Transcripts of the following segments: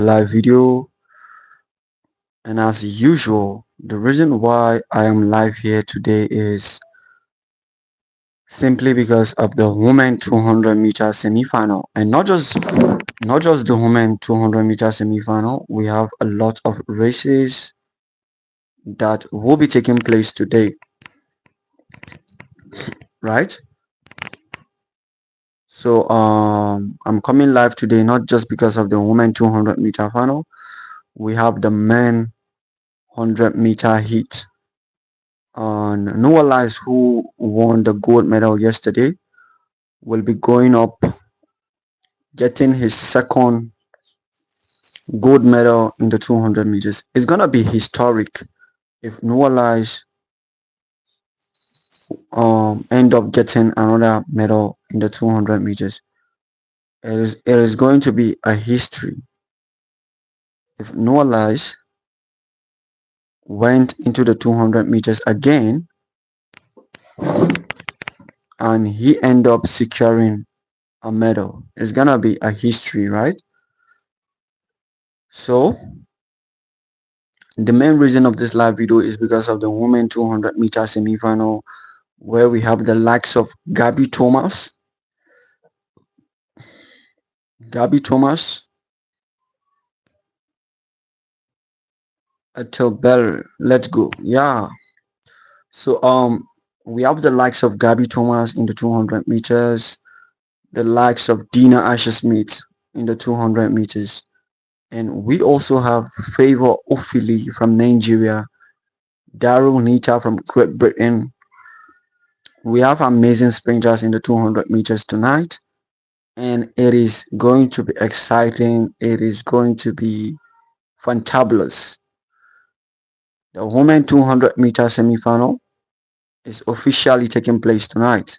live video, and as usual, the reason why I am live here today is simply because of the women 200-meter semi-final. And not just the women 200-meter semi-final, we have a lot of races that will be taking place today, right? So I'm coming live today not just because of the women 200-meter final. We have the men 100-meter heat. Noah Lyles, who won the gold medal yesterday, will be going up, getting his second gold medal in the 200 meters. It's gonna be historic if Noah Lyles end up getting another medal in the 200 meters. It is going to be a history if Noah Lyles went into the 200 meters again and he end up securing a medal. It's gonna be a history, right? So the main reason of this live video is because of the women 200-meter semi-final, where we have the likes of Gabby Thomas, Atel Bell. Let's go. Yeah. So we have the likes of Gabby Thomas in the 200 meters, the likes of Dina Asher Smith in the 200 meters, and we also have Favor Ofili from Nigeria, Daryl Nita from Great Britain. We have amazing sprinters in the 200 meters tonight, and it is going to be exciting. It is going to be fantabulous. The women 200-meter semi-final is officially taking place tonight.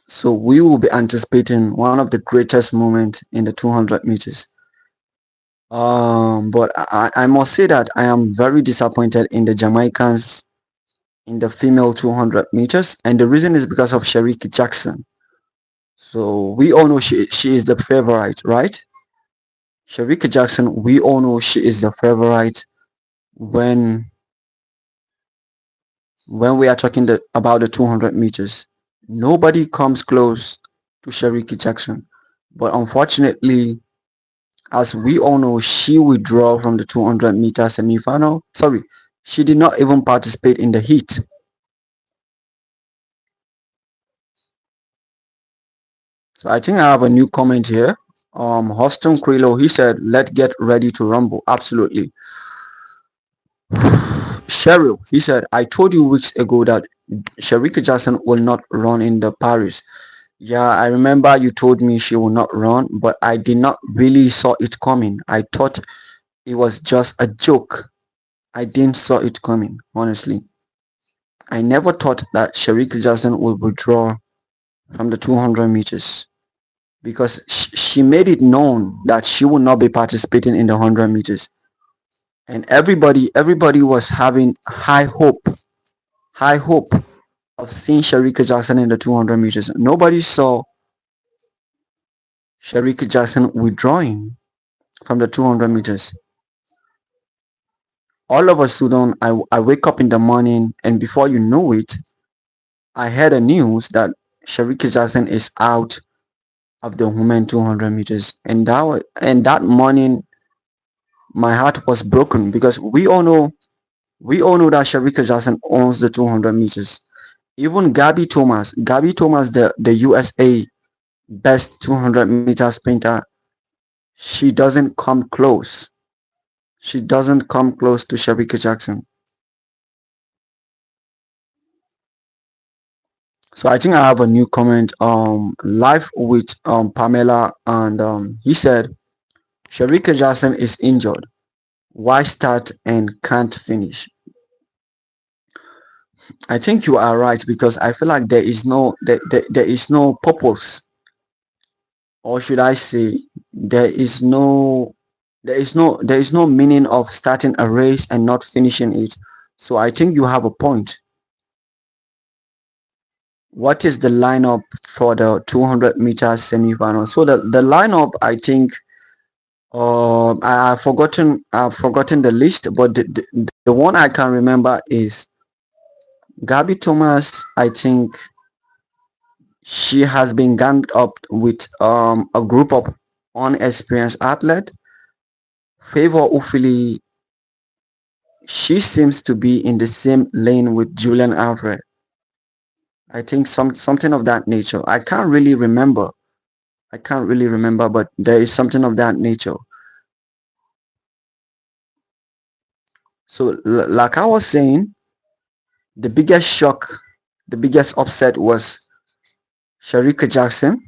So we will be anticipating one of the greatest moments in the 200 meters. But I must say that I am very disappointed in the Jamaicans in the female 200 meters, and the reason is because of Sheriki Jackson. So we all know she is the favorite, right? Sheriki Jackson, we all know she is the favorite when we are talking about the 200 meters. Nobody comes close to Sheriki Jackson, but unfortunately, as we all know, she withdrew from the 200-meter semi-final. Sorry, she did not even participate in the heat. So I think I have a new comment here. Hoston Krillo, he said, let's get ready to rumble. Absolutely. Cheryl, he said, I told you weeks ago that Sherika Jackson will not run in the Paris. Yeah, I remember you told me she will not run, but I did not really saw it coming. I thought it was just a joke. I didn't saw it coming, honestly. I never thought that Sherika Jackson would withdraw from the 200 meters because she made it known that she will not be participating in the 100 meters, and everybody was having high hope of seeing Sherika Jackson in the 200 meters. Nobody saw Sherika Jackson withdrawing from the 200 meters. All of a sudden, I wake up in the morning, and before you know it, I heard a news that Sherika Jackson is out of the women 200 meters, and that morning my heart was broken because we all know that Sherika Jackson owns the 200 meters. Even Gabby Thomas, the USA best 200-meter sprinter, she doesn't come close. She doesn't come close to Sherika Jackson. So I think I have a new comment. Live with Pamela, and he said Sherika Jackson is injured. Why start and can't finish? I think you are right because I feel like there is no purpose, or should I say, there is no there is no meaning of starting a race and not finishing it. So I think you have a point. What is the lineup for the 200 meters semi-final? So the lineup, I think, I've forgotten the list, but the one I can remember is Gabby Thomas. I think she has been ganged up with a group of unexperienced athletes. Favor Ufili, she seems to be in the same lane with Julien Alfred. I think something of that nature. I can't really remember. I can't really remember, but there is something of that nature. So, like I was saying, the biggest shock, the biggest upset was Sharika Jackson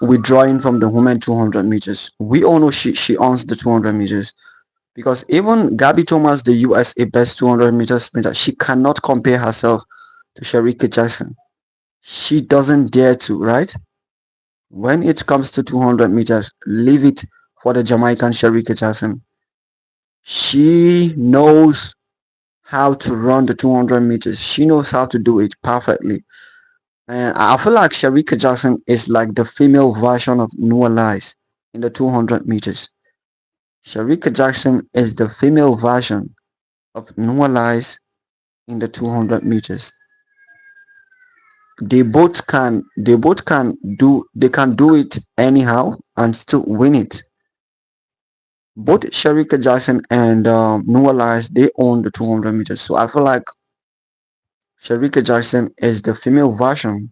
withdrawing from the women 200 meters. We all know she owns the 200 meters because even Gabby Thomas, the USA best 200 meters sprinter, she cannot compare herself to Sharika Jackson. She doesn't dare to, right? When it comes to 200 meters, leave it for the Jamaican Sharika Jackson. She knows how to run the 200 meters. She knows how to do it perfectly. And I feel like Sharika Jackson is like the female version of Noah Lyles in the 200 meters. Sharika Jackson is the female version of Noah Lyles in the 200 meters. They can do it anyhow and still win it. Both Sharika Jackson and Noah Lyles, they own the 200 meters. So I feel like Sharika Jackson is the female version.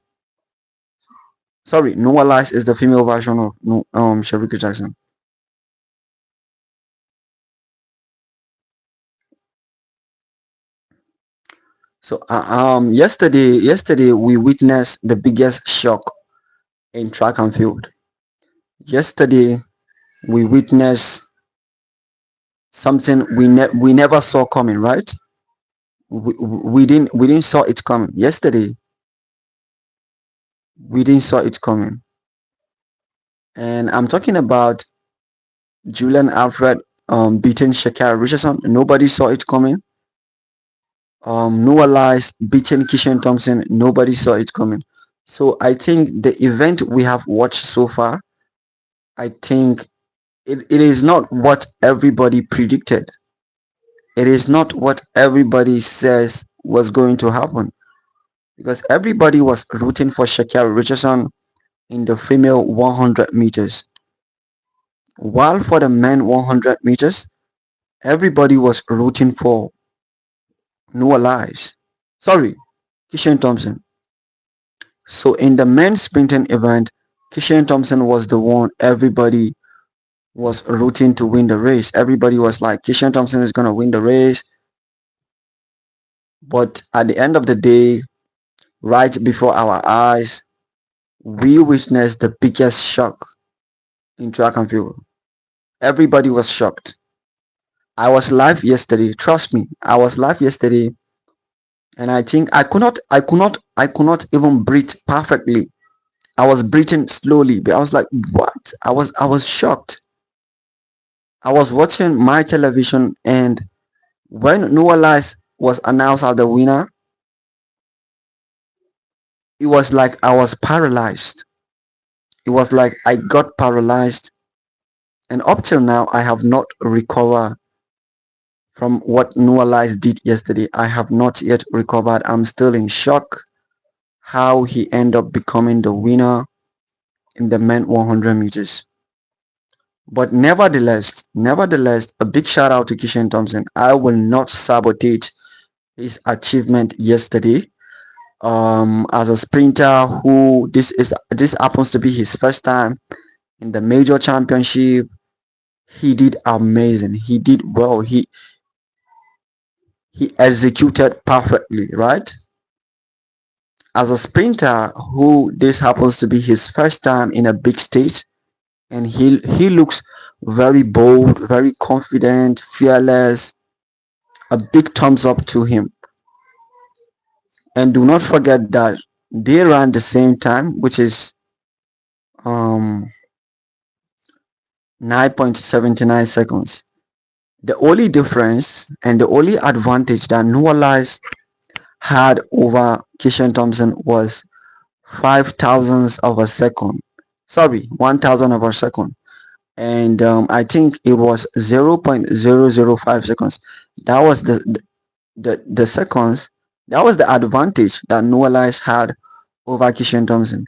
Sorry, Noah Lyles is the female version of Sharika Jackson. So yesterday we witnessed the biggest shock in track and field. Yesterday we witnessed something we never saw coming. Right? We didn't saw it coming. Yesterday we didn't saw it coming, and I'm talking about Julian Alfred beating Shakira Richardson. Nobody saw it coming. Noah Lyles beating Kishan Thompson. Nobody saw it coming. So I think the event we have watched so far, I think it is not what everybody predicted. It is not what everybody says was going to happen because everybody was rooting for Shakira Richardson in the female 100 meters. While for the men 100 meters, everybody was rooting for Noah Lyles. Sorry, Kishan Thompson. So in the men's sprinting event, Kishan Thompson was the one everybody was rooting to win the race. Everybody was like, Kishan Thompson is going to win the race. But at the end of the day, right before our eyes, we witnessed the biggest shock in track and field. Everybody was shocked. I was live yesterday. Trust me, I was live yesterday, and I think I could not even breathe perfectly. I was breathing slowly, but I was like, what? I was shocked. I was watching my television, and when Noah Lyles was announced as the winner, it was like I was paralyzed. It was like I got paralyzed, and up till now, I have not recovered from what Noah Lyles did yesterday. I have not yet recovered. I'm still in shock how he ended up becoming the winner in the men 100 meters. But nevertheless, a big shout out to Kishan Thompson. I will not sabotage his achievement yesterday. As a sprinter who this happens to be his first time in the major championship, he did amazing. He did well. He executed perfectly, right? As a sprinter who this happens to be his first time in a big stage, and he looks very bold, very confident, fearless. A big thumbs up to him. And do not forget that they ran the same time, which is um 9.79 seconds. The only difference and the only advantage that Noah Lyles had over Kishan Thompson was 5 thousandths of a second. Sorry, 1,000 of a second. And I think it was 0.005 seconds. That was the seconds. That was the advantage that Noah Lyles had over Kishan Thompson.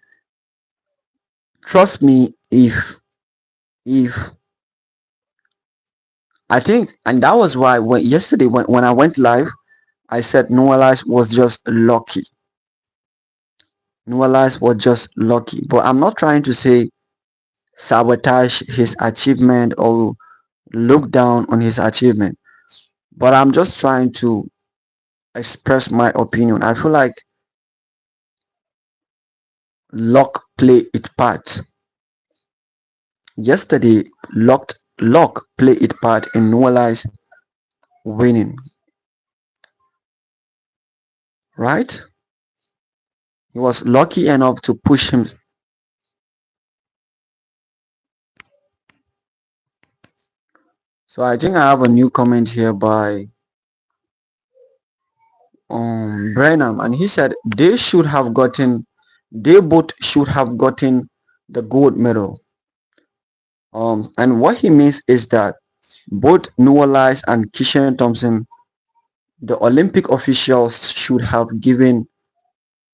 Trust me, if I think, and that was why when yesterday when I went live, I said Noah Lyles was just lucky. Noah Lyles was just lucky. But I'm not trying to say sabotage his achievement or look down on his achievement. But I'm just trying to express my opinion. I feel like luck played its part. Yesterday, luck played its part in Noah Lyles winning, right? He was lucky enough to push him. So I think I have a new comment here by Brenham, and he said they both should have gotten the gold medal. And what he means is that both Noah Lyles and Kishan Thompson, the Olympic officials should have given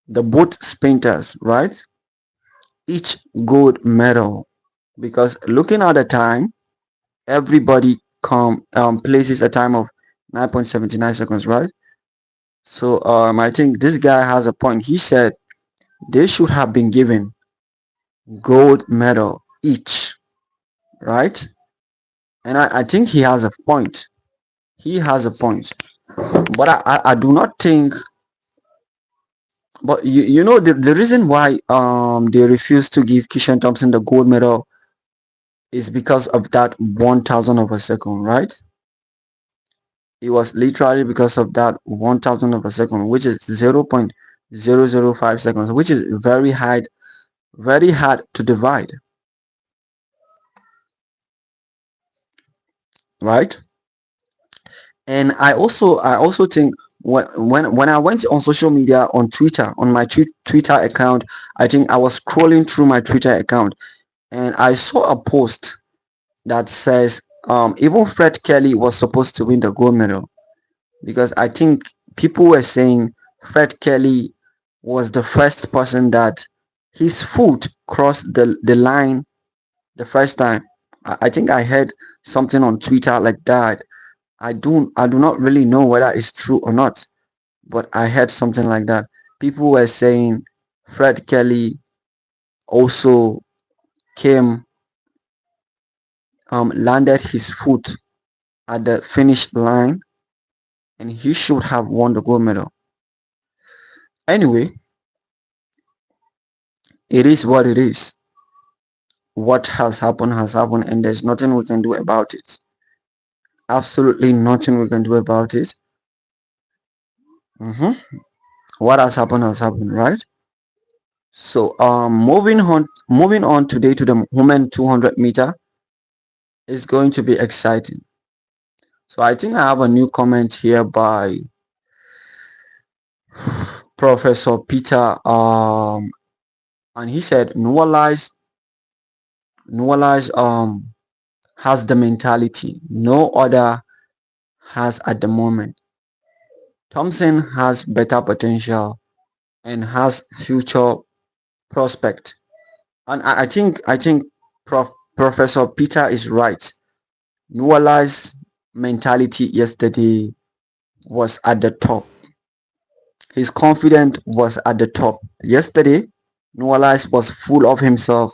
the both sprinters, right, each gold medal, because looking at the time, everybody places a time of 9.79 seconds, right? So I think this guy has a point. He said they should have been given gold medal each, right? And I think he has a point. He has a point. But I do not think, but you know the reason why they refused to give Kishan Thompson the gold medal is because of that 1,000 of a second, right? It was literally because of that 1,000 of a second, which is 0.005 seconds, which is very hard to divide, right? And I also think when I went on social media on Twitter, on my Twitter account, I think I was scrolling through my Twitter account and I saw a post that says even Fred Kelly was supposed to win the gold medal, because I think people were saying Fred Kelly was the first person that his foot crossed the line the first time. I think I heard something on Twitter like that. I do not really know whether it's true or not, but I heard something like that. People were saying Fred Kelly also came landed his foot at the finish line and he should have won the gold medal. Anyway, it is what it is. What has happened, and there's nothing we can do about it. Absolutely nothing we can do about it. Mhm. What has happened, right? So moving on today to the women 200 meter is going to be exciting. So I think I have a new comment here by Professor Peter, and he said Noah Lyles has the mentality no other has at the moment. Thompson has better potential and has future prospect. And I think Professor Peter is right. Noah Lyles' mentality yesterday was at the top. His confidence was at the top. Yesterday, Noah Lyles was full of himself.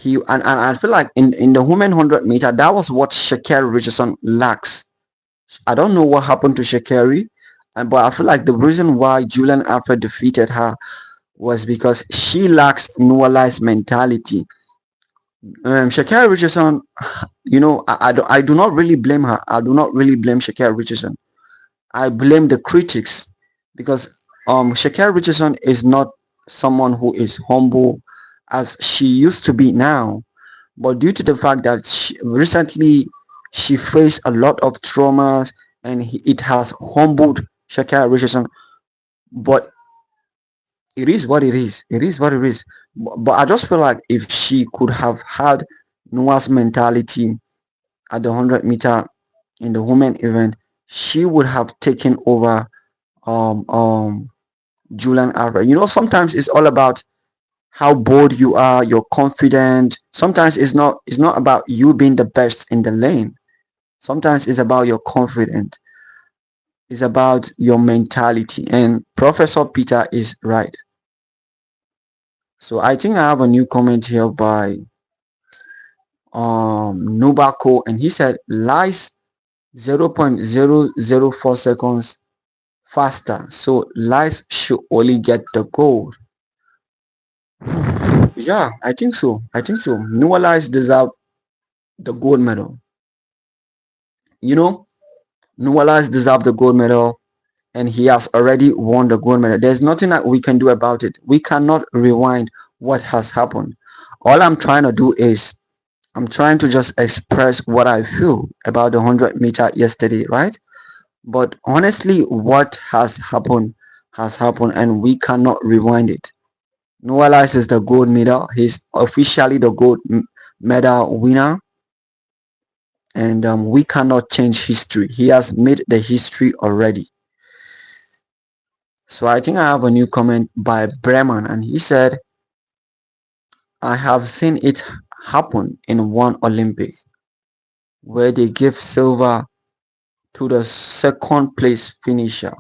And I feel like in the women 100 meter, that was what Shakari Richardson lacks. I don't know what happened to Shakari, but I feel like the reason why Julian Alfred defeated her was because she lacks Noah Lyles' mentality. Shakari Richardson, I do not really blame her. I do not really blame Shakari Richardson. I blame the critics, because Shakira Richardson is not someone who is humble as she used to be now, but due to the fact that recently she faced a lot of traumas and it has humbled Shakira Richardson But it is what it is. It is what it is. But I just feel like if she could have had Noah's mentality at the 100 meter in the women event, she would have taken over um um Julian Alfred. Sometimes it's all about how bold you are, you're confident. Sometimes it's not about you being the best in the lane. Sometimes it's about your confidence. It's about your mentality. And Professor Peter is right. So I think I have a new comment here by Nubako, and he said lies 0.004 seconds faster. So lies should only get the gold. Yeah, I think so. I think so. Noah lies deserve the gold medal. You know, Noah lies deserve the gold medal, and he has already won the gold medal. There's nothing that we can do about it. We cannot rewind what has happened. All I'm trying to do is I'm trying to just express what I feel about the 100 meter yesterday, right? But honestly, what has happened, and we cannot rewind it. Noah Lyles is the gold medal. He's officially the gold medal winner, and we cannot change history. He has made the history already. So I think I have a new comment by Bremen, and he said, I have seen it happen in one Olympic where they give silver to the second place finisher.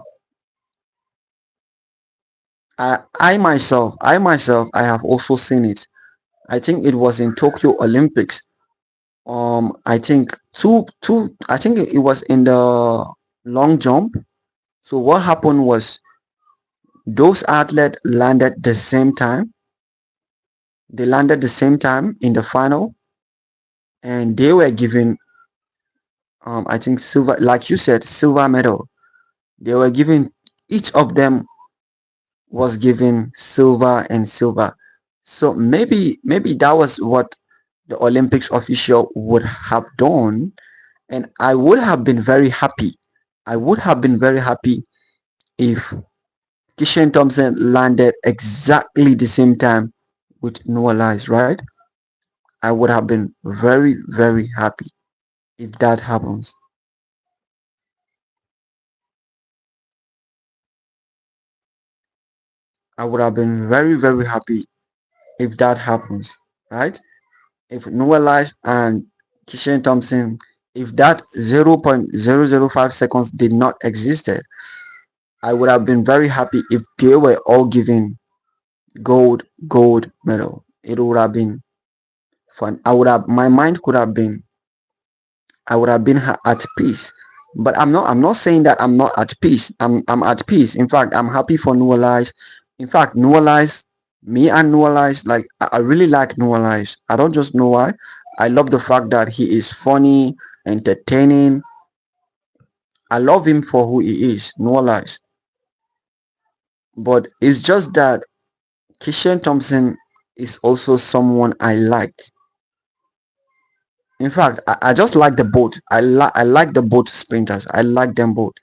I myself, I have also seen it. I think it was in Tokyo Olympics. I think I think it was in the long jump. So what happened was those athletes landed the same time. They landed the same time in the final, and they were given, I think silver, like you said, silver medal. They were given, each of them was given silver and silver. So maybe that was what the Olympics official would have done, and I would have been very happy. I would have been very happy if Kishan Thompson landed exactly the same time with Noah Lyles, right? I would have been very, very happy if that happens. I would have been very, very happy if that happens, right? If Noah Lyles and Kishan Thompson, if that 0.005 seconds did not existed, I would have been very happy if they were all given gold medal. It would have been fun. My mind could have been, I would have been at peace. But I'm not saying that I'm not at peace. I'm at peace. In fact, I'm happy for Noah Lyles. In fact, Noah Lyles, me and Noah Lyles, like I really like Noah Lyles. I don't just know why. I love the fact that he is funny, entertaining. I love him for who he is, Noah Lyles. But it's just that Kishan Thompson is also someone I like. In fact, I just like the both. I like the both sprinters. I like them both.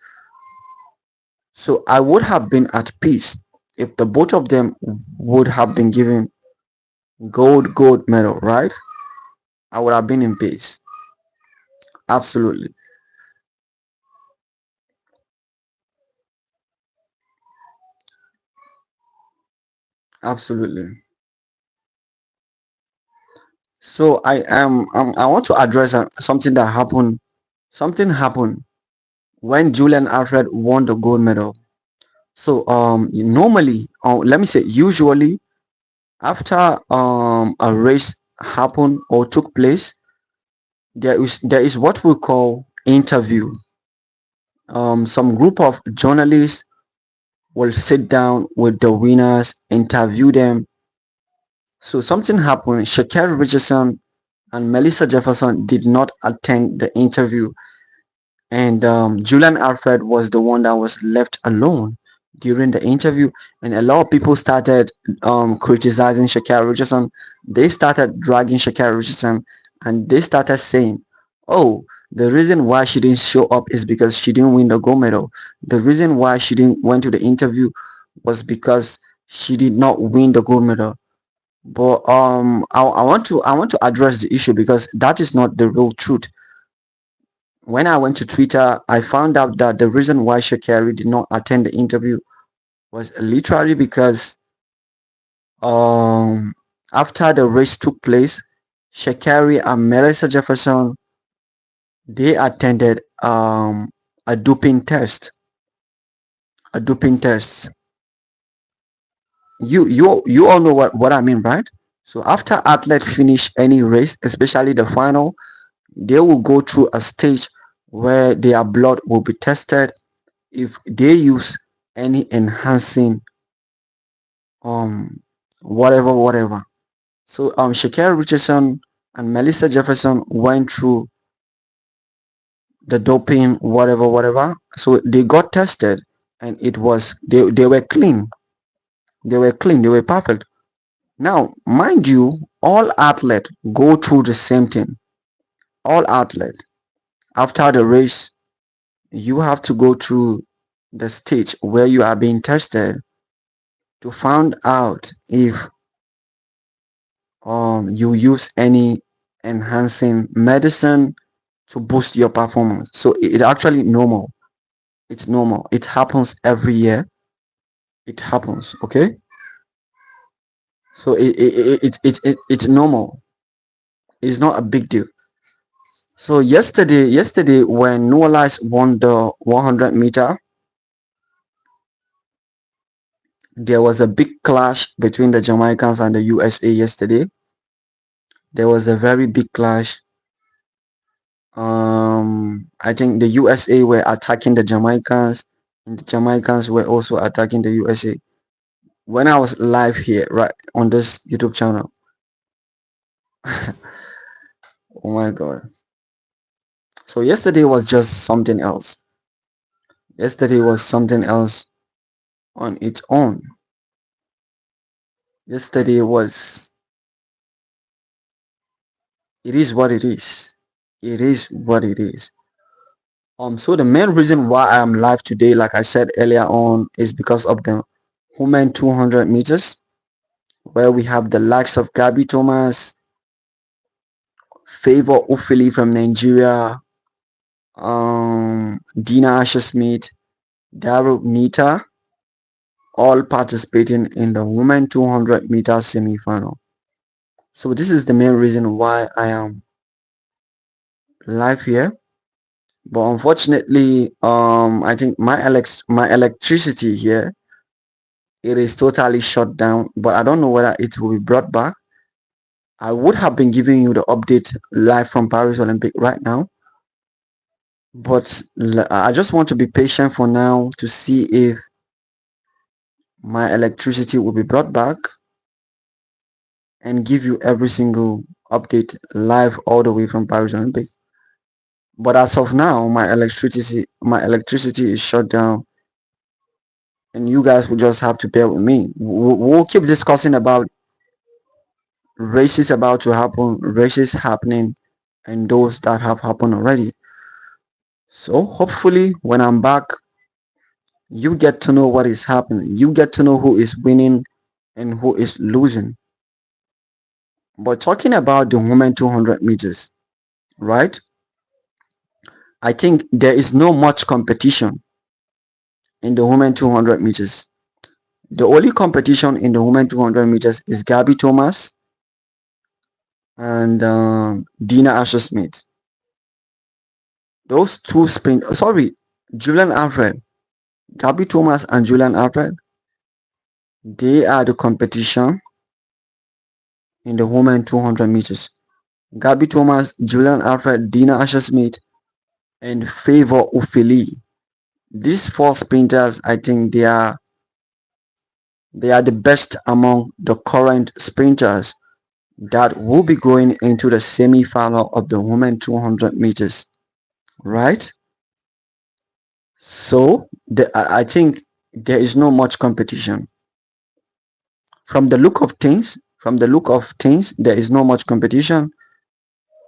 So I would have been at peace if the both of them would have been given gold medal, right? I would have been in peace. Absolutely. Absolutely. So I want to address something that happened. Something happened when Julian Alfred won the gold medal. So normally, let me say usually, after a race happened or took place, there is what we call interview. Some group of journalists will sit down with the winners, interview them. So something happened. Shakari Richardson and Melissa Jefferson did not attend the interview, and Julian Alfred was the one that was left alone during the interview, and a lot of people started criticizing Shakira Richardson. They started dragging Shakira Richardson, and they started saying, oh, the reason why she didn't show up is because she didn't win the gold medal. The reason why she didn't went to the interview was because she did not win the gold medal. But I want to address the issue because that is not the real truth. When I went to Twitter, I found out that the reason why Shakari did not attend the interview was literally because um after the race took place, Shakari and Melissa Jefferson, they attended a doping test. A doping test. You all know what I mean, right? So after athletes finish any race, especially the final, they will go through a stage where their blood will be tested if they use any enhancing um whatever. So Shakira Richardson and Melissa Jefferson went through the doping whatever. So they got tested and it was they were clean. They were clean, they were perfect. Now, mind you, all athletes go through the same thing. All athletes. After the race, you have to go through the stage where you are being tested to find out if you use any enhancing medicine to boost your performance. So it actually normal. It's normal. It happens every year. It happens. Okay. So it's normal. It's not a big deal. So yesterday when Noah Lyles won the 100-meter, there was a big clash between the Jamaicans and the USA yesterday. There was a very big clash. I think the USA were attacking the Jamaicans, and the Jamaicans were also attacking the USA. When I was live here, right on this YouTube channel, oh my god. So yesterday was just something else. Yesterday was something else on its own. Yesterday was, it is what it is. It is what it is. So the main reason why I am live today, like I said earlier on, is because of the women 200 meters, where we have the likes of Gabby Thomas, Favor Ufili from Nigeria, Dina Asher Smith, Daryl Nita, all participating in the women 200 meter semi-final. So this is the main reason why I am live here. But unfortunately, I think my electricity here, it is totally shut down. But I don't know whether it will be brought back. I would have been giving you the update live from Paris Olympic right now, but I just want to be patient for now to see if my electricity will be brought back and give you every single update live all the way from Paris Olympic. But as of now, my electricity is shut down, and you guys will just have to bear with me. We'll keep discussing about races about to happen, races happening, and those that have happened already. So hopefully when I'm back, you get to know what is happening. You get to know who is winning and who is losing. But talking about the women 200 meters, right? I think there is no much competition in the women 200 meters. The only competition in the women 200 meters is Gabby Thomas and Dina Asher Smith. Those two sprint, sorry, Julian Alfred, Gabby Thomas and Julian Alfred, they are the competition in the women 200 meters. Gabby Thomas, Julian Alfred, Dina Asher Smith, and Favor Ufili. These four sprinters, I think they are the best among the current sprinters that will be going into the semi-final of the women 200 meters, right? So I think there is no much competition. From the look of things, there is no much competition,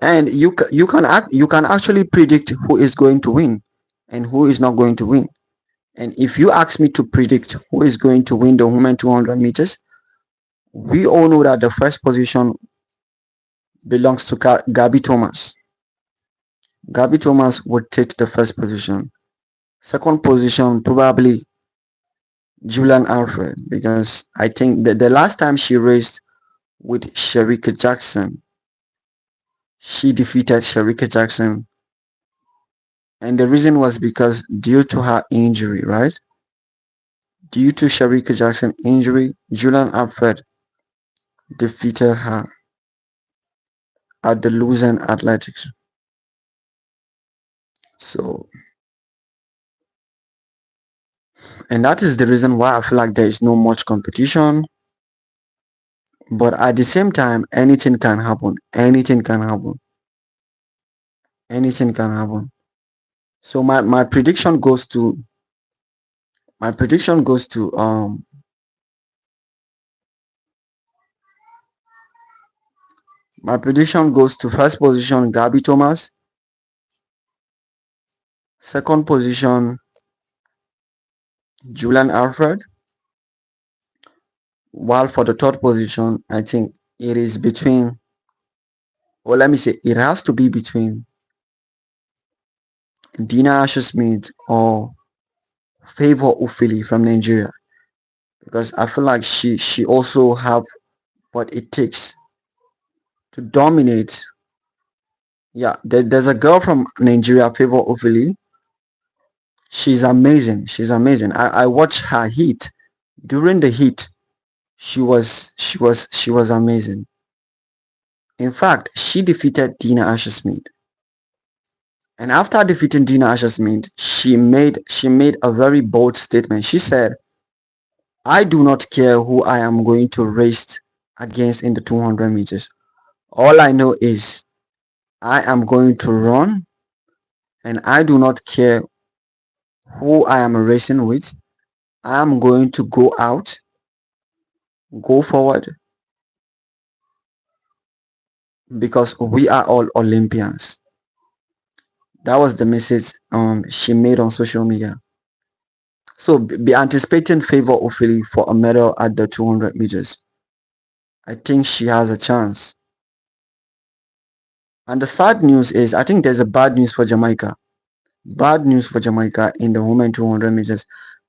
and you can actually predict who is going to win and who is not going to win. And if you ask me to predict who is going to win the women 200 meters, we all know that the first position belongs to Gabby Thomas. Gabby Thomas would take the first position. Second position, probably Julian Alfred, because I think that the last time she raced with Shericka Jackson, she defeated Shericka Jackson. And the reason was because due to her injury, right? Due to Shericka Jackson injury, Julian Alfred defeated her at the Lausanne Athletics. So, and that is the reason why I feel like there is no much competition. But at the same time, anything can happen. Anything can happen. Anything can happen. So my prediction goes to my prediction goes to my prediction goes to first position Gabby Thomas, second position Julian Alfred, while for the third position I think it is between, or let me say it has to be between Dina Asher-Smith or Favor Ufili from Nigeria, because I feel like she also have what it takes to dominate. Yeah, there's a girl from Nigeria, Favor Ufili. She's amazing. She's amazing. I watched her heat. During the heat, she was amazing. In fact, she defeated Dina Asher-Smith. And after defeating Dina Asher-Smith, she made a very bold statement. She said, I do not care who I am going to race against in the 200 meters. All I know is I am going to run, and I do not care who I am racing with. I am going to go out, go forward, because we are all Olympians. That was the message she made on social media. So be anticipating Favor Ofili for a medal at the 200 meters. I think she has a chance. And the sad news is, I think there's a bad news for Jamaica. Bad news for Jamaica in the women 200 meters.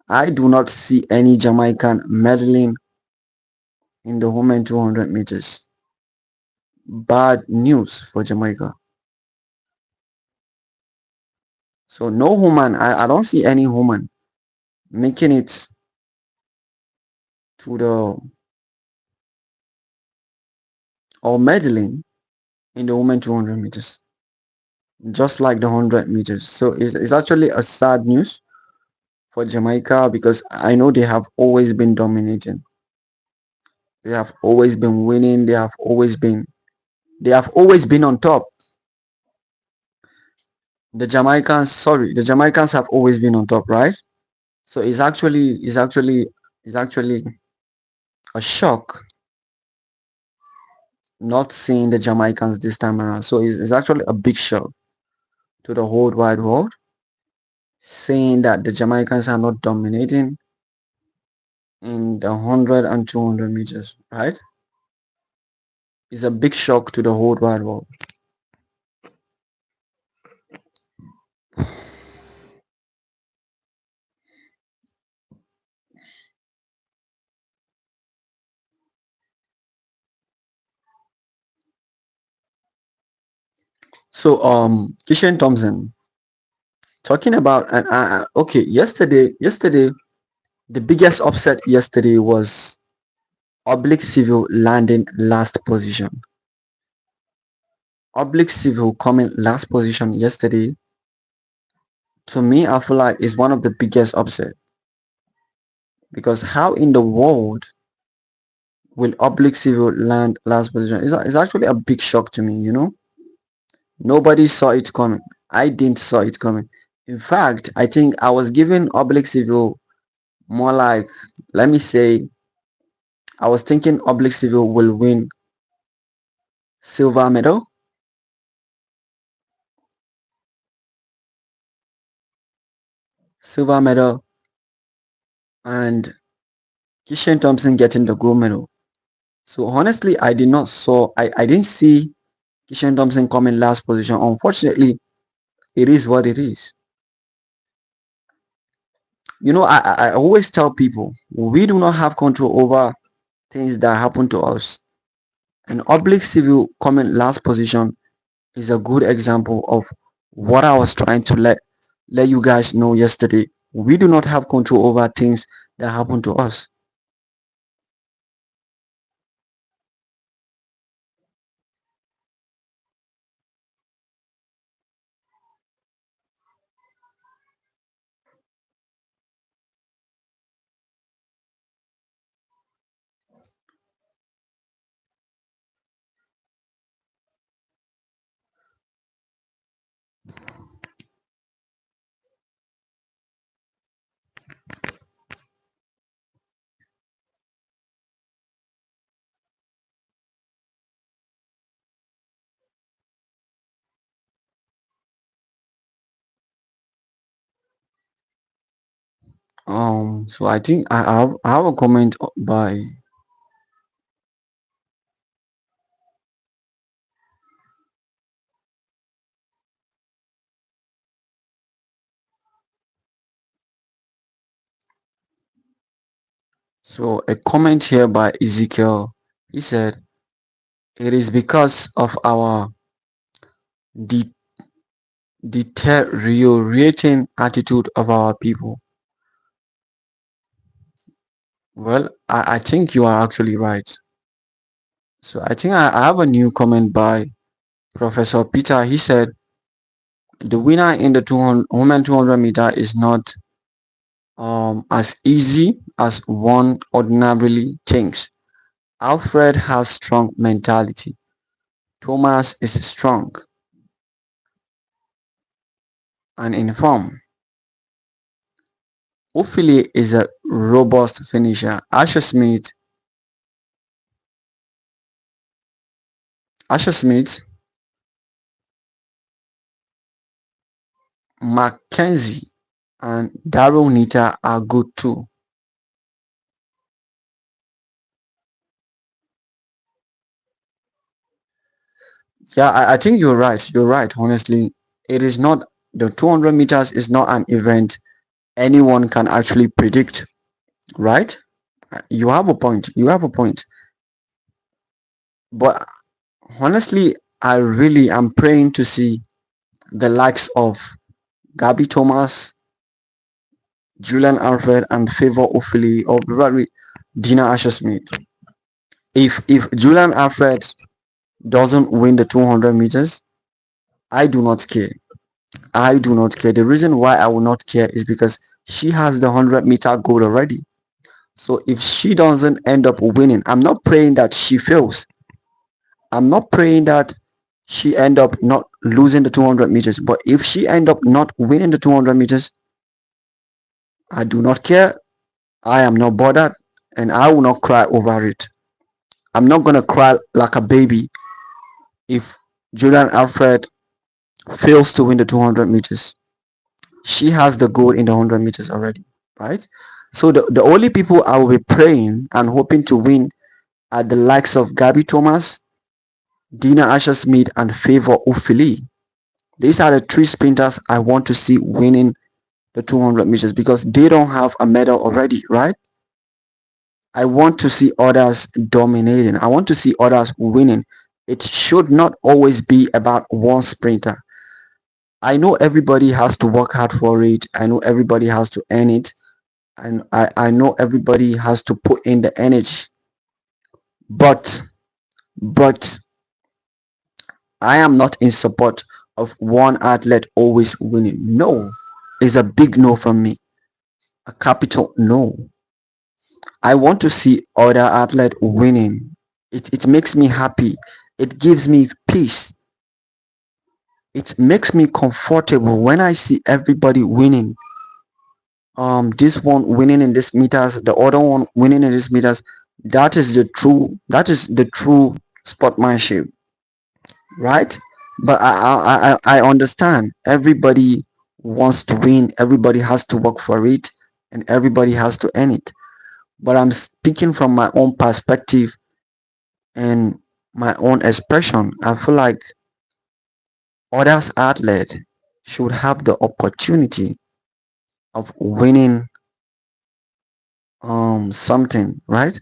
I do not see any Jamaican medaling in the women 200 meters. Bad news for Jamaica. So no woman, I don't see any woman making it to the, or medaling in the women 200 meters, just like the 100 meters. So it's actually a sad news for Jamaica, because I know they have always been dominating. They have always been winning. They have always been on top. The Jamaicans have always been on top, right? So it's actually a shock not seeing the Jamaicans this time around. So it's actually a big shock to the whole wide world, saying that the Jamaicans are not dominating in the 100 and 200 meters, right? It's a big shock to the whole wide world. So Kishan Thompson, talking about, and okay, yesterday the biggest upset yesterday was Oblique Civil landing last position. Oblique Civil coming last position yesterday, to me I feel like is one of the biggest upset, because how in the world will Oblique Civil land last position? It's actually a big shock to me. Nobody saw it coming. I didn't saw it coming. In fact, I think I was giving Oblique Civil more like, let me say, I was thinking Oblique Civil will win silver medal. Silver medal. and Kishan Thompson getting the gold medal. So honestly, I didn't see Kishan Thompson come in last position. Unfortunately, it is what it is. I always tell people we do not have control over things that happen to us. And Oblique Civil coming last position is a good example of what I was trying to let you guys know yesterday. We do not have control over things that happen to us. So I think I have a comment by. So a comment here by Ezekiel. He said, "It is because of our de- deteriorating attitude of our people." Well, I think you are actually right. So I think I have a new comment by Professor Peter. He said, "The winner in the 200, women 200 meter is not as easy as one ordinarily thinks. Alfred has strong mentality. Thomas is strong and informed. Ophelia is a robust finisher. Asher Smith, Mackenzie, and Daryl Nita are good too." Yeah, I think you're right. You're right. Honestly, it is not the 200 meters is not an event anyone can actually predict, right? You have a point. You have a point. But honestly, I really am praying to see the likes of Gabby Thomas, Julian Alfred, and Favor Ophelia, or probably Dina Asher-Smith. If Julian Alfred doesn't win the 200 meters, I do not care. I do not care. The reason why I will not care is because she has the 100-meter goal already. So if she doesn't end up winning, I'm not praying that she fails. I'm not praying that she end up not losing the 200 meters. But if she end up not winning the 200 meters, I do not care. I am not bothered, and I will not cry over it. I'm not gonna cry like a baby if Julian Alfred fails to win the 200 meters. She has the gold in the 100 meters already, right? So the only people I will be praying and hoping to win are the likes of Gabby Thomas, Dina Asher-Smith, and Favor Ophelia. These are the three sprinters I want to see winning the 200 meters because they don't have a medal already, right? I want to see others dominating. I want to see others winning. It should not always be about one sprinter. I know everybody has to work hard for it. I know everybody has to earn it. And I know everybody has to put in the energy. But but I am not in support of one athlete always winning. No, it's a big no from me. A capital no. I want to see other athletes winning. It makes me happy. It gives me peace. It makes me comfortable when I see everybody winning. This one winning in this meters, the other one winning in this meters. That is the true sportsmanship, right? But I understand everybody wants to win. Everybody has to work for it, and everybody has to earn it. But I'm speaking from my own perspective and my own expression. I feel like others athletes should have the opportunity of winning something, right?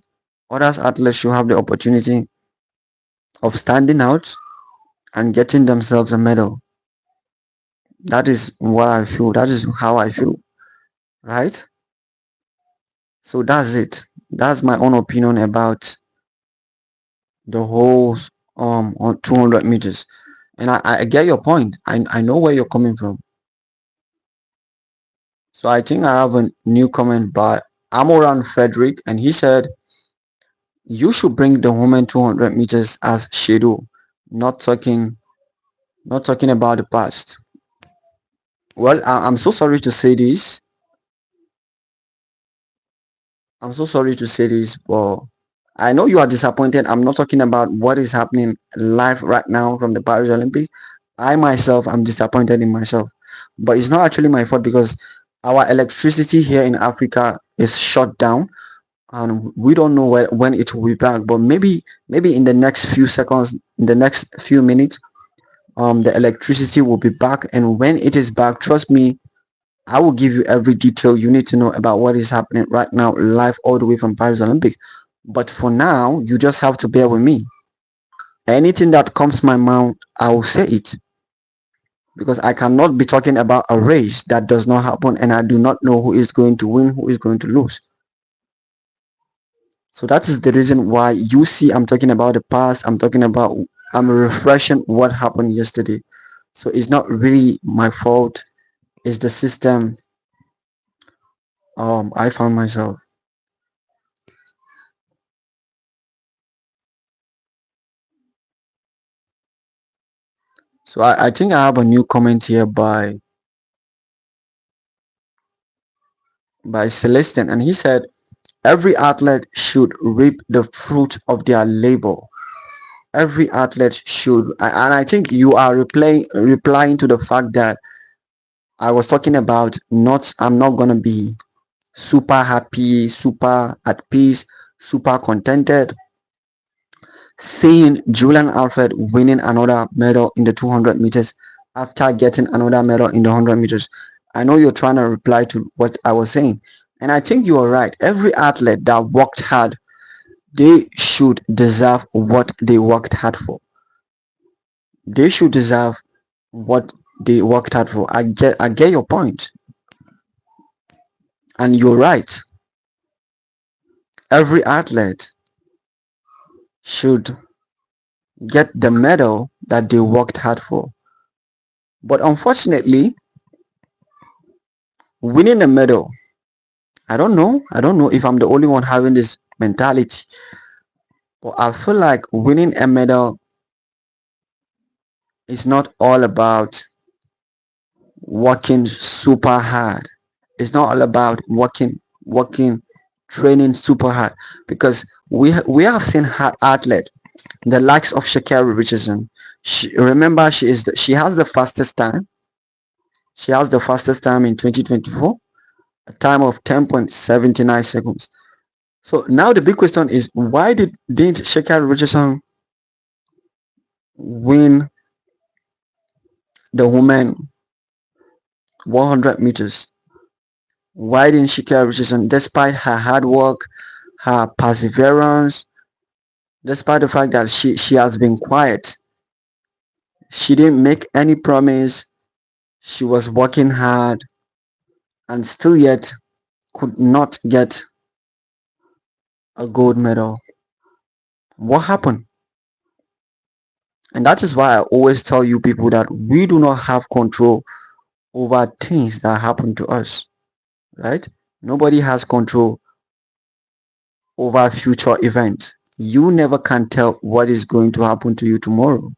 Others athletes should have the opportunity of standing out and getting themselves a medal. That is what I feel. That is how I feel, right? So that's it. That's my own opinion about the whole on 200 meters. And I get your point. I know where you're coming from. So I think I have a new comment by Amoran Frederick, and he said you should bring the women 200 meters as schedule, not talking about the past. Well, I'm so sorry to say this. I'm so sorry to say this, but I know you are disappointed. I'm not talking about what is happening live right now from the Paris Olympics. I myself am disappointed in myself. But it's not actually my fault because our electricity here in Africa is shut down and we don't know when it will be back. But maybe in the next few seconds, in the next few minutes, the electricity will be back. And when it is back, trust me, I will give you every detail you need to know about what is happening right now, live all the way from Paris Olympic. But for now, you just have to bear with me. Anything that comes my mouth, I will say it because I cannot be talking about a race that does not happen and I do not know who is going to win, who is going to lose. So that is the reason why you see I'm talking about the past. I'm refreshing what happened yesterday. So it's not really my fault. It's the system I found myself. So I think I have a new comment here by Celestin, and he said every athlete should reap the fruit of their labor. Every athlete should, and I think you are replying to the fact that I was talking about. Not I'm not gonna be super happy, super at peace, super contented seeing Julien Alfred winning another medal in the 200 meters after getting another medal in the 100 meters. I know you're trying to reply to what I was saying, and I think you are right. Every athlete that worked hard, they should deserve what they worked hard for. They should deserve what they worked hard for. I get your point, and you're right. Every athlete should get the medal that they worked hard for. But unfortunately, winning a medal, I don't know. I don't know if I'm the only one having this mentality, but I feel like winning a medal is not all about working super hard. It's not all about working, training super hard because we have seen hard athletes, the likes of Shakira Richardson. Remember, she has the fastest time. She has the fastest time in 2024, a time of 10.79 seconds. So now the big question is why didn't Shakira Richardson win the women 100 meters? Why didn't Shakira Richardson, despite her hard work, her perseverance, despite the fact that she has been quiet, she didn't make any promise, she was working hard and still yet could not get a gold medal. What happened? And that is why I always tell you people that we do not have control over things that happen to us, right? Nobody has control over future events. You never can tell what is going to happen to you tomorrow.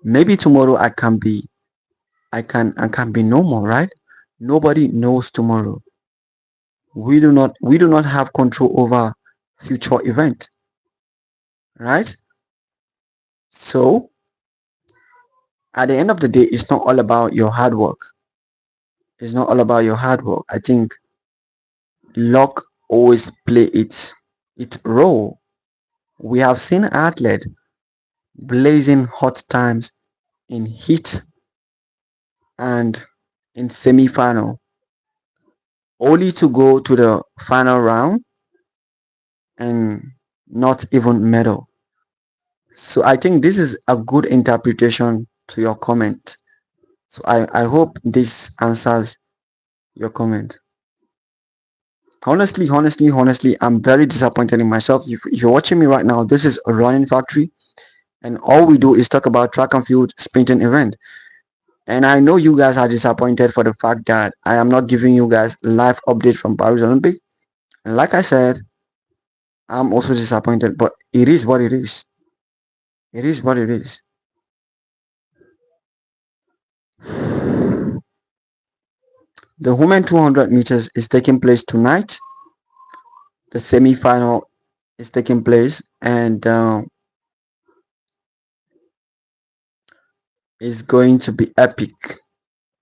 Maybe tomorrow I can be normal, right? Nobody knows tomorrow. We do not have control over future event, right? So at the end of the day, it's not all about your hard work. It's not all about your hard work. I think luck always play its role. We have seen athletes blazing hot times in heat and in semi-final, only to go to the final round and not even medal. So I think this is a good interpretation to your comment. So I hope this answers your comment. Honestly, I'm very disappointed in myself. If you're watching me right now, this is a running factory, and all we do is talk about track and field sprinting event. And I know you guys are disappointed for the fact that I am not giving you guys live update from Paris Olympic. And like I said, I'm also disappointed, but it is what it is. It is what it is. The women 200 meters is taking place tonight. The semi-final is taking place, and is going to be epic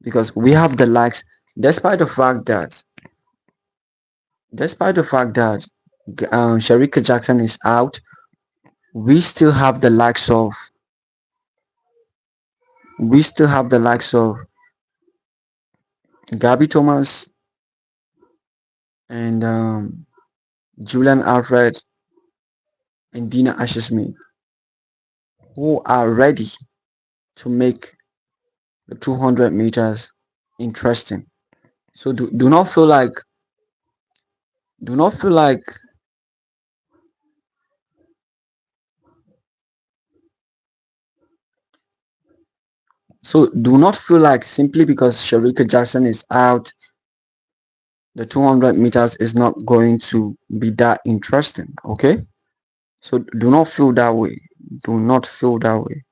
because we have the likes. Despite the fact that, despite the fact that Sharika Jackson is out, we still have the likes of we still have the likes of Gabby Thomas and Julian Alfred and Dina Asher-Smith, who are ready to make the 200 meters interesting. So do not feel like do not feel like do not feel like simply because Sharika Jackson is out, the 200 meters is not going to be that interesting. Okay, so do not feel that way. Do not feel that way.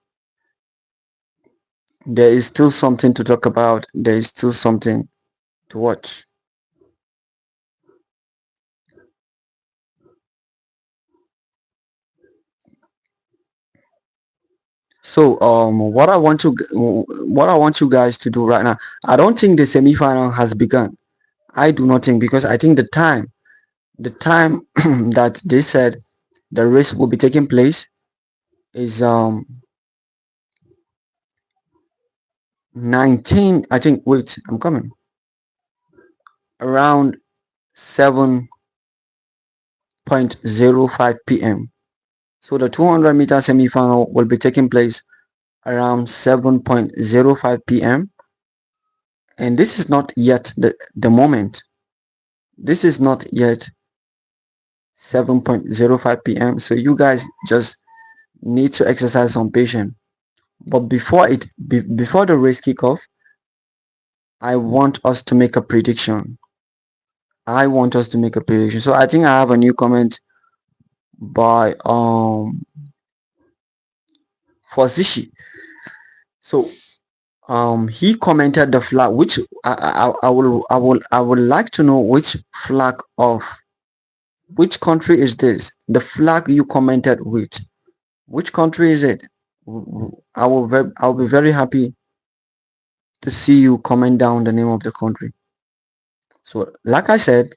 There is still something to talk about. There is still something to watch. So what I want you guys to do right now. I don't think the semi-final has begun. I do not think, because I think the time that they said the race will be taking place is 19, I think. Wait, I'm coming. Around 7:05 p.m. So the 200-meter semi-final will be taking place around 7:05 p.m. And this is not yet the moment. This is not yet 7:05 p.m. So you guys just need to exercise some patience. But before the race kick off, I want us to make a prediction. I want us to make a prediction. So I think I have a new comment by Fosishi. So he commented the flag, which I would like to know which flag of which country is this? The flag you commented with. Which country is it? I'll be very happy to see you comment down the name of the country. So like I said,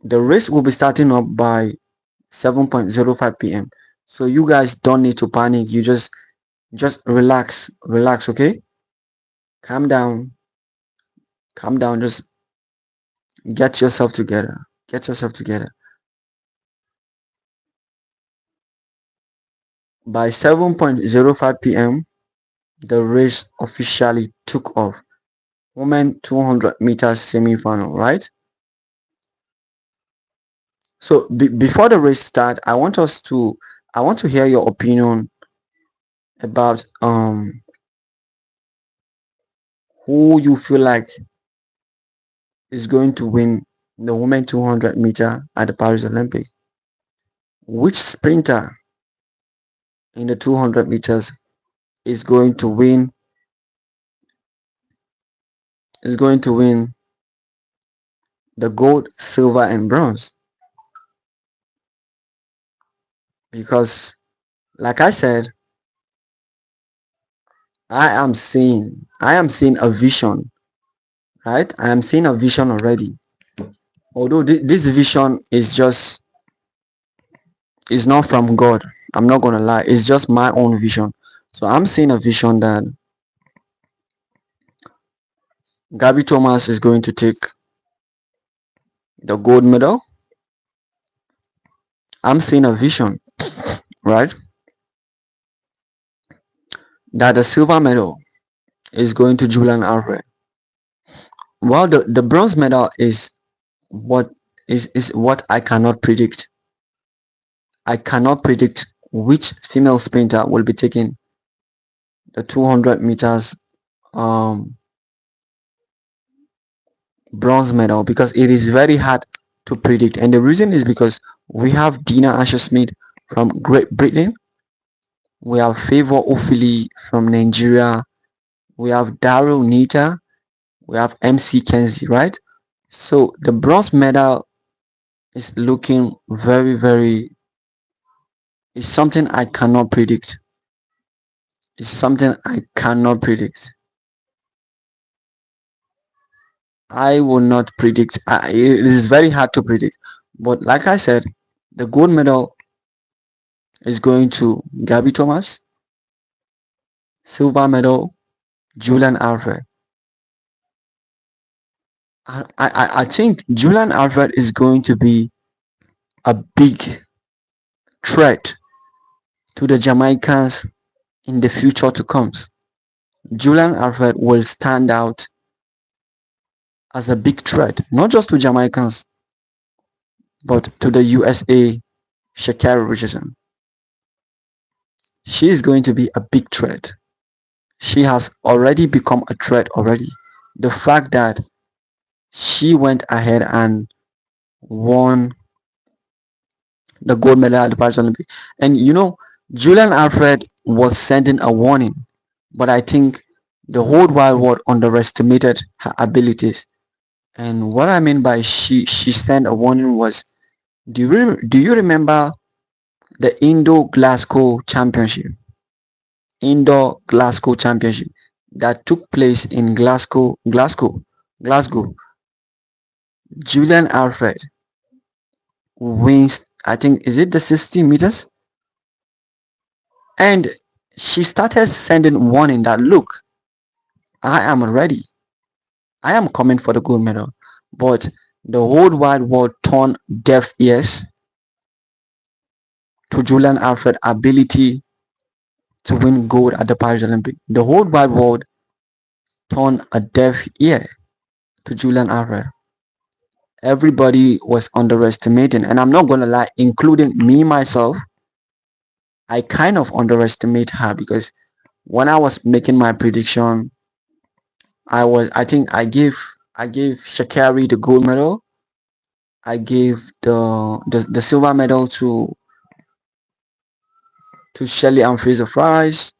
the race will be starting up by 7:05 p.m. So you guys don't need to panic. You just relax, okay? Calm down, calm down. Just get yourself together. Get yourself together. By 7:05 p.m., the race officially took off. Women 200 meters semi-final, right? So before the race start, I want to hear your opinion about who you feel like is going to win the women 200 meter at the Paris Olympic. Which sprinter in the 200 meters is going to win the gold, silver and bronze? Because like I said, I am seeing a vision right? I am seeing a vision already. Although this vision is not from God. I'm not gonna lie, it's just my own vision. So I'm seeing a vision that Gabby Thomas is going to take the gold medal. I'm seeing a vision, right? That the silver medal is going to Julian Alfred. While the bronze medal what is what I cannot predict. I cannot predict which female sprinter will be taking the 200 meters um, bronze medal, because it is very hard to predict. And the reason is because we have Dina Asher-Smith from Great Britain, we have Favor Ofili from Nigeria, we have Daryl Nita, we have MC Kenzie, right? So the bronze medal is looking very, it's something I cannot predict. It's something I cannot predict. I will not predict. It is very hard to predict. But like I said, the gold medal is going to Gabby Thomas. Silver medal, Julian Alfred. I think Julian Alfred is going to be a big threat to the Jamaicans in the future to come. Julian Alfred will stand out as a big threat, not just to Jamaicans, but to the USA, Shakira Richardson. She is going to be a big threat. She has already become a threat already. The fact that she went ahead and won the gold medal at the Paris Olympics. And you know, Julian Alfred was sending a warning, but I think the whole wide world underestimated her abilities. And what I mean by she sent a warning was, do you remember the Indo Glasgow Championship that took place in Glasgow? Julian Alfred wins, I think, is it the 60 meters? And she started sending warning that, look, I am ready. I am coming for the gold medal. But the whole wide world turned deaf ears to Julian Alfred's ability to win gold at the Paris Olympics. The whole wide world turned a deaf ear to Julian Alfred. Everybody was underestimating, and I'm not gonna lie, including me myself. I kind of underestimate her, because when I was making my prediction, I think I gave Shakari the gold medal. I gave the silver medal to Shelley and Fraser Fries,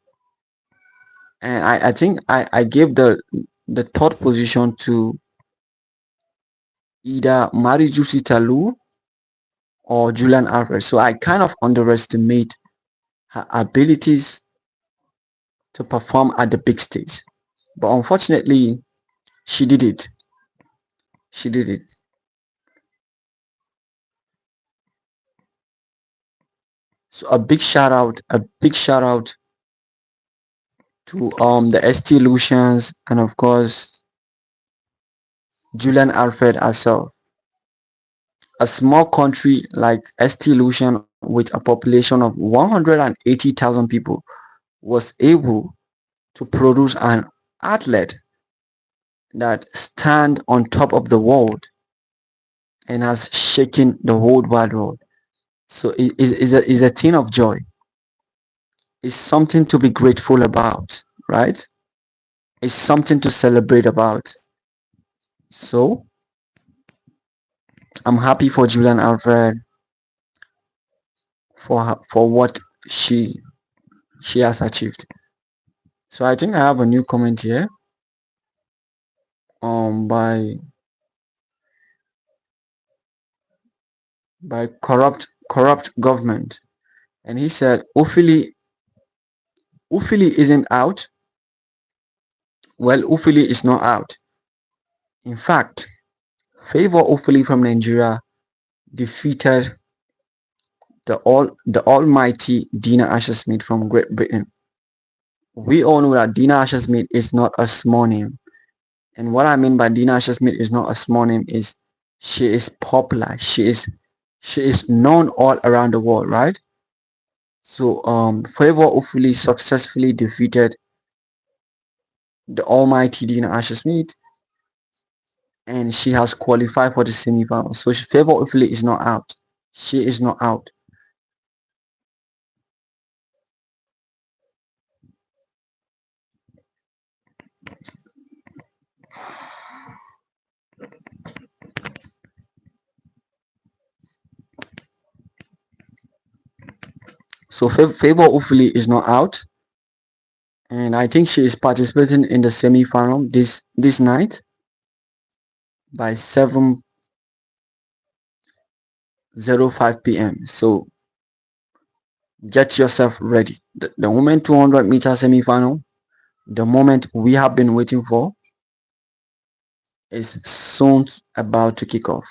and I think I gave the third position to either Marijusi Talu or Julian Alfred. So I kind of underestimate her abilities to perform at the big stage. But unfortunately, she did it. She did it. So a big shout out to the ST Lucians, and of course Julian Alfred herself. A small country like ST Lucian with a population of 180,000 people was able to produce an athlete that stand on top of the world and has shaken the whole wide world. So it is a thing of joy. It's something to be grateful about, right? It's something to celebrate about. So I'm happy for Julian Alfred for what she has achieved. So I think I have a new comment here by corrupt government, and he said Ufili isn't out. Well, Ufili is not out. In fact, Favor Ofuli from Nigeria defeated the almighty Dina Asher-Smith from Great Britain. We all know that Dina Asher-Smith is not a small name. And what I mean by Dina Asher-Smith is not a small name is she is popular. She is known all around the world, right? So Favor Ofuli successfully defeated the almighty Dina Asher-Smith, and she has qualified for the semi-final. So Favor Ofuli is not out. She is not out. So Favor Ofuli is not out, and I think she is participating in the semi-final this night by 7:05 p.m. So get yourself ready. The women 200-meter semi-final, the moment we have been waiting for, is soon about to kick off.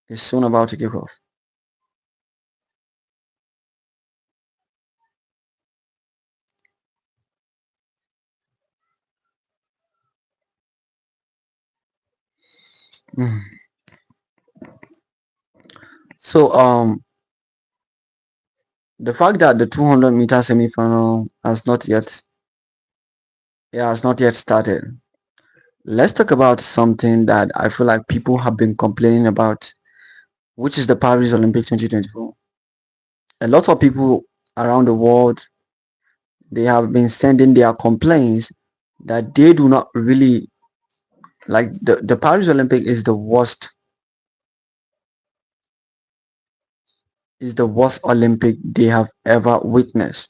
It's soon about to kick off. Mm. So the fact that the 200-meter semi-final has not yet started. Let's talk about something that I feel like people have been complaining about, which is the Paris Olympics 2024. A lot of people around the world, they have been sending their complaints that they do not really like the Paris Olympic is the worst Olympic they have ever witnessed.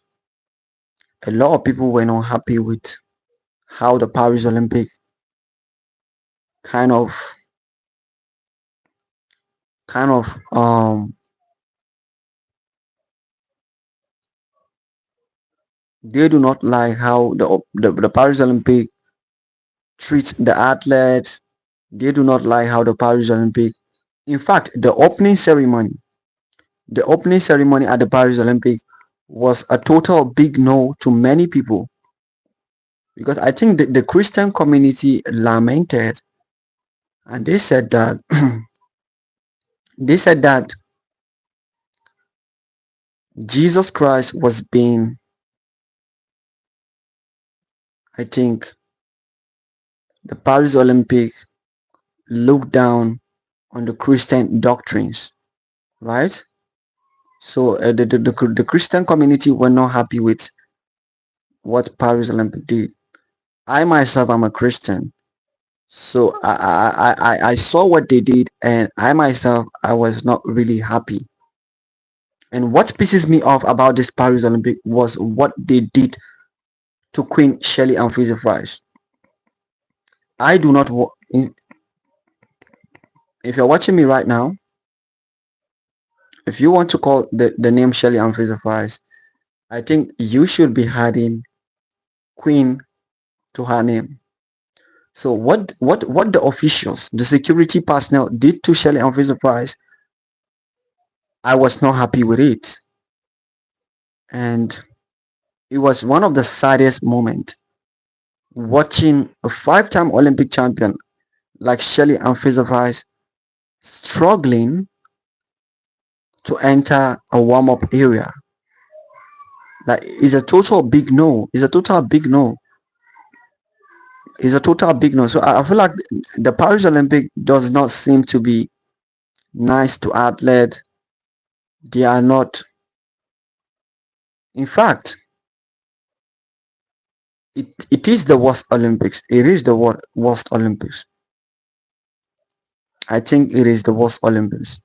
A lot of people were not happy with how the Paris Olympic kind of kind of they do not like how the Paris Olympic treats the athletes. They do not like how the Paris Olympic, in fact, the opening ceremony at the Paris Olympic was a total big no to many people, because I think the Christian community lamented, and they said that they said that Jesus Christ was being, I think, the Paris Olympic looked down on the Christian doctrines, right? So the Christian community were not happy with what Paris Olympic did. I myself am a Christian, so I saw what they did, and I myself I was not really happy. And what pisses me off about this Paris Olympic was what they did to Queen Shelley and Fraser Price. I do not. If you're watching me right now, if you want to call the name Shelley and Fraser Price, I think you should be adding Queen to her name. So what the officials, the security personnel did to Shelley and Fraser Price, I was not happy with it. And it was one of the saddest moments watching a five-time Olympic champion like Shelley and Fraser Price struggling to enter a warm-up area. Like, it's a total big no. It's a total big no. It's a total big no. So I feel like the Paris Olympic does not seem to be nice to athletes. They are not. In fact, it is the worst Olympics. It is the worst Olympics. I think it is the worst Olympics.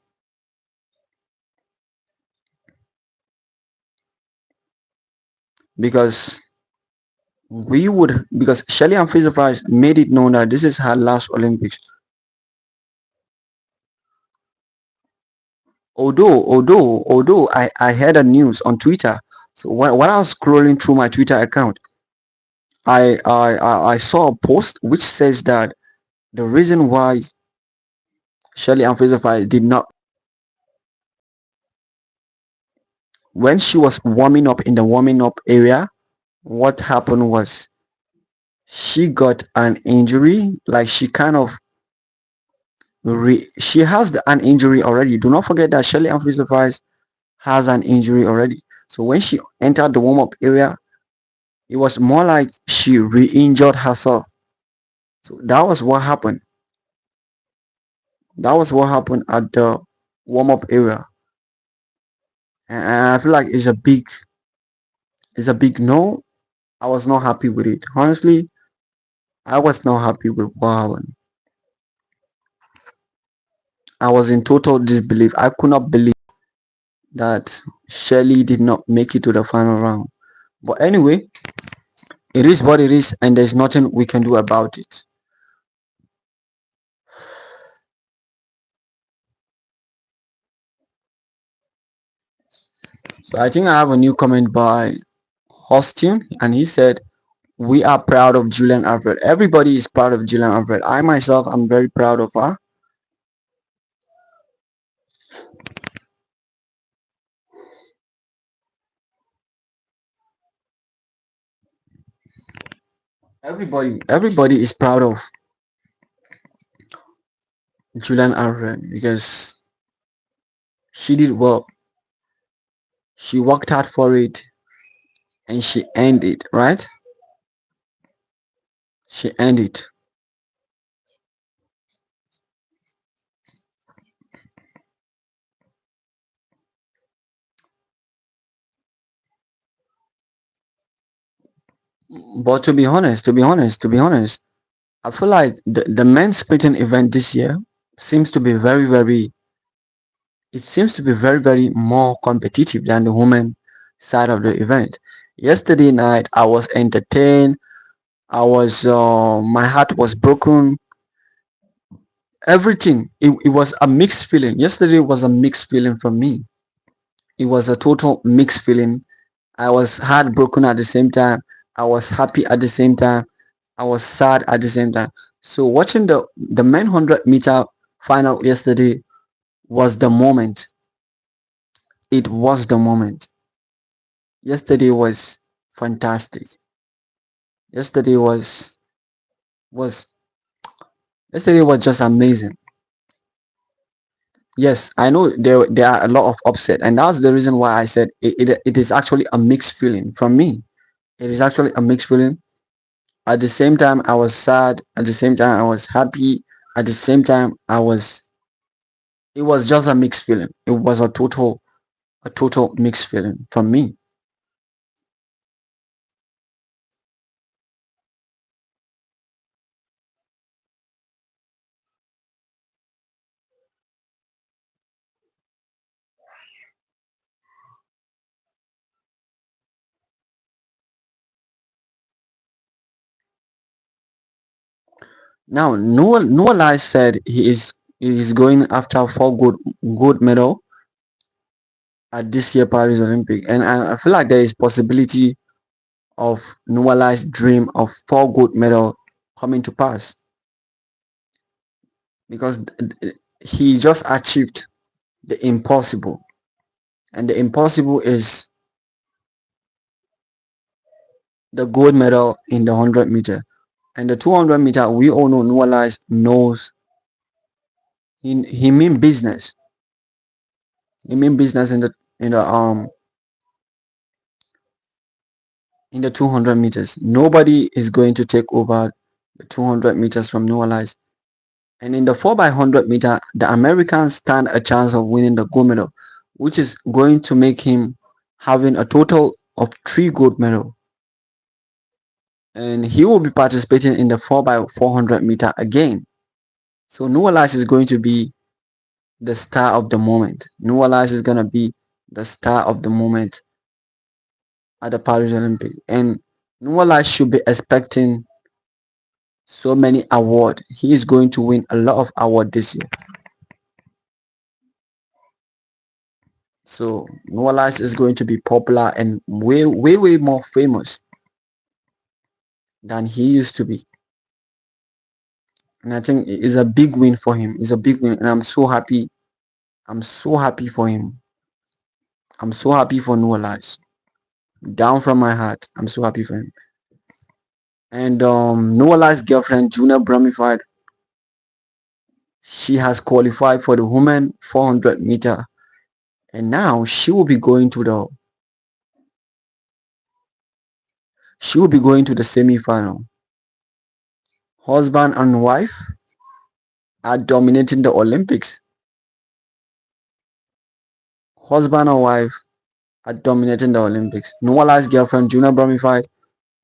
Because Shelley and Fraser Price made it known that this is her last Olympics. Although I heard a news on Twitter. So when I was scrolling through my Twitter account, I saw a post which says that The reason why Shelly and Fraser did not, when she was warming up in the warming up area, what happened was she got an injury. Like she kind of she has an injury already. Do not forget that Shelly and Fraser has an injury already. So when she entered the warm up area, it was more like she re-injured herself. So that was what happened. That was what happened at the warm up area. And I feel like it's a big no. I was not happy with it. Honestly, I was not happy with what happened. I was in total disbelief. I could not believe that Shelly did not make it to the final round. But anyway, it is what it is, and there's nothing we can do about it. So I think I have a new comment by Hostin, and he said, "We are proud of Julian Alfred. Everybody is proud of Julian Alfred. I myself am very proud of her. Everybody is proud of Julian Alfred because she did well. She worked hard for it and she earned it, right? She earned it. But to be honest, I feel like the men's splitting event this year seems to be it seems to be very more competitive than the women side of the event. Yesterday night I was entertained. My heart was broken. Everything. It was a mixed feeling. Yesterday was a mixed feeling for me. It was a total mixed feeling. I was heartbroken at the same time. I was happy at the same time. I was sad at the same time. So watching the men 100-meter final yesterday was the moment. It was the moment. Yesterday was fantastic. Yesterday was yesterday was just amazing. Yes, I know there are a lot of upset, and that's the reason why I said it is actually a mixed feeling from me. It is actually a mixed feeling. At the same time, I was sad. At the same time, I was happy. At the same time, it was just a mixed feeling. It was a total mixed feeling from me. Now, Noah Lai said he is going after four gold medal at this year Paris Olympic, and I feel like there is possibility of Noah Lai's dream of four gold medal coming to pass because he just achieved the impossible, and the impossible is the gold medal in the 100-meter. And the 200-meter, we all know Noah Lai knows he mean business. He mean business in the 200 meters. Nobody is going to take over the 200 meters from Noah Lai. And in the 4 by 100 meter, the Americans stand a chance of winning the gold medal, which is going to make him having a total of 3 gold medal. And he will be participating in the 4 by 400 meter again. So Noah Lai is going to be the star of the moment. Noah Lai is going to be the star of the moment at the Paris Olympic. And Noah Lai should be expecting so many awards. He is going to win a lot of awards this year. So Noah Lai is going to be popular and way more famous than he used to be. and I think it's a big win for him. It's a big win, and I'm so happy. I'm so happy for him. I'm so happy for Noah Lies. Down from my heart, I'm so happy for him. And Noah Lies' girlfriend, Juna Bramified, she has qualified for the women 400 meter, and now she will be going to the semi-final. Husband and wife are dominating the Olympics. Husband and wife are dominating the Olympics. Noala's girlfriend, Juna Bramified,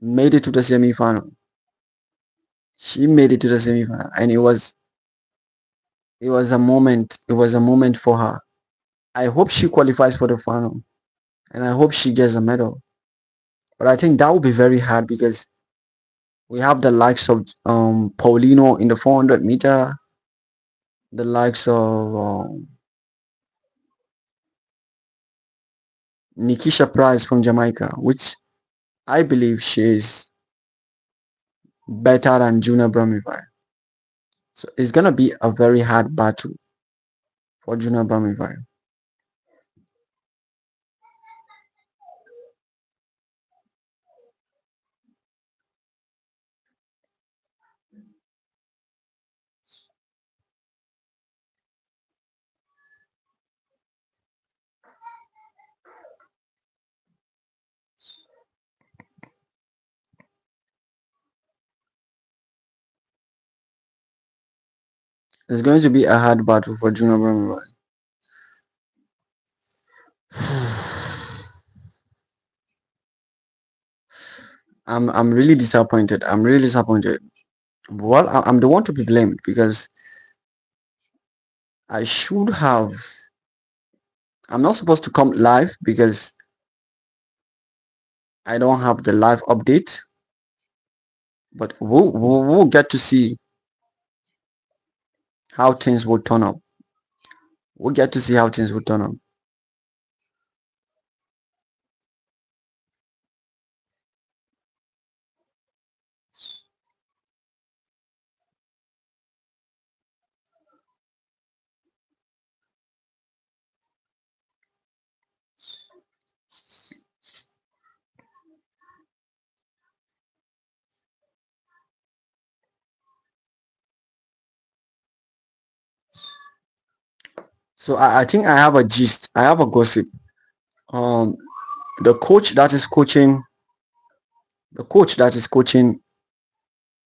made it to the semi-final. She made it to the semi-final, and it was a moment. It was a moment for her. I hope she qualifies for the final, and I hope she gets a medal. But I think that will be very hard because we have the likes of Paulino in the 400 meter, the likes of Nikisha Price from Jamaica, which I believe she is better than Juna Bramified. So it's gonna be a very hard battle for Juna Bramified. It's going to be a hard battle for Juna Bramified. I'm really disappointed. I'm really disappointed. Well, I'm the one to be blamed because I should have. I'm not supposed to come live because I don't have the live update. But we'll get to see how things will turn up. We'll get to see how things will turn up. So I think I have a gist. I have a gossip. Um, the coach that is coaching, the coach that is coaching,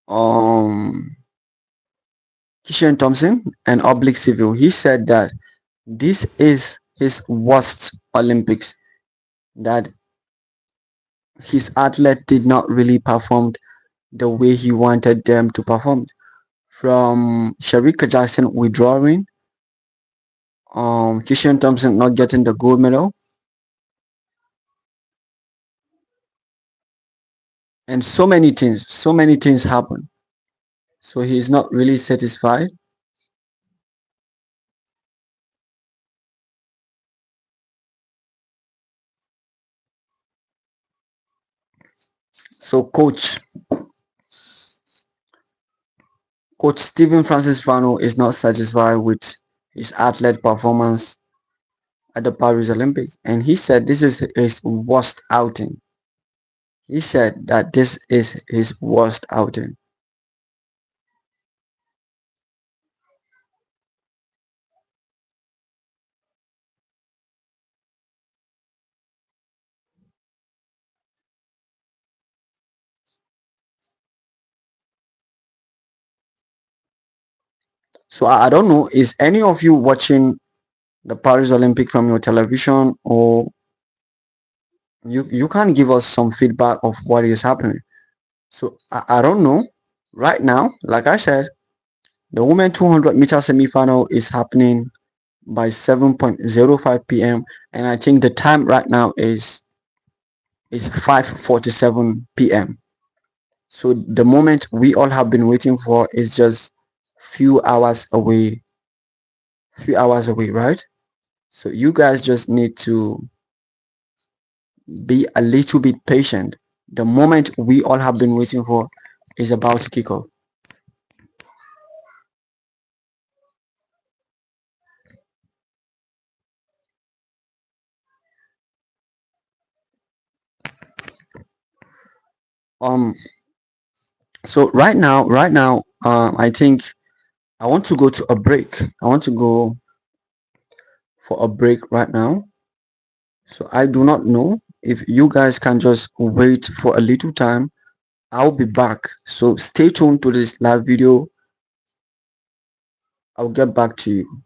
um, Kishan Thompson and Oblique Civil, he said that this is his worst Olympics. That his athlete did not really perform the way he wanted them to perform. From Sharika Jackson withdrawing, Kishan Thompson not getting the gold medal, and so many things happen. So he's not really satisfied. So Coach Stephen Francis Fano is not satisfied with his athlete performance at the Paris Olympics, and he said this is his worst outing. He said that this is his worst outing. So I don't know, is any of you watching the Paris Olympic from your television, or you can give us some feedback of what is happening? So I don't know. Right now, like I said, the women 200-meter semi-final is happening by 7:05 p.m. and I think the time right now is 5:47 p.m. So the moment we all have been waiting for is just few hours away, right? So you guys just need to be a little bit patient. The moment we all have been waiting for is about to kick off. Um, so right now, I think I want to go to a break. I want to go for a break right now. So I do not know if you guys can just wait for a little time. I'll be back. So stay tuned to this live video. I'll get back to you.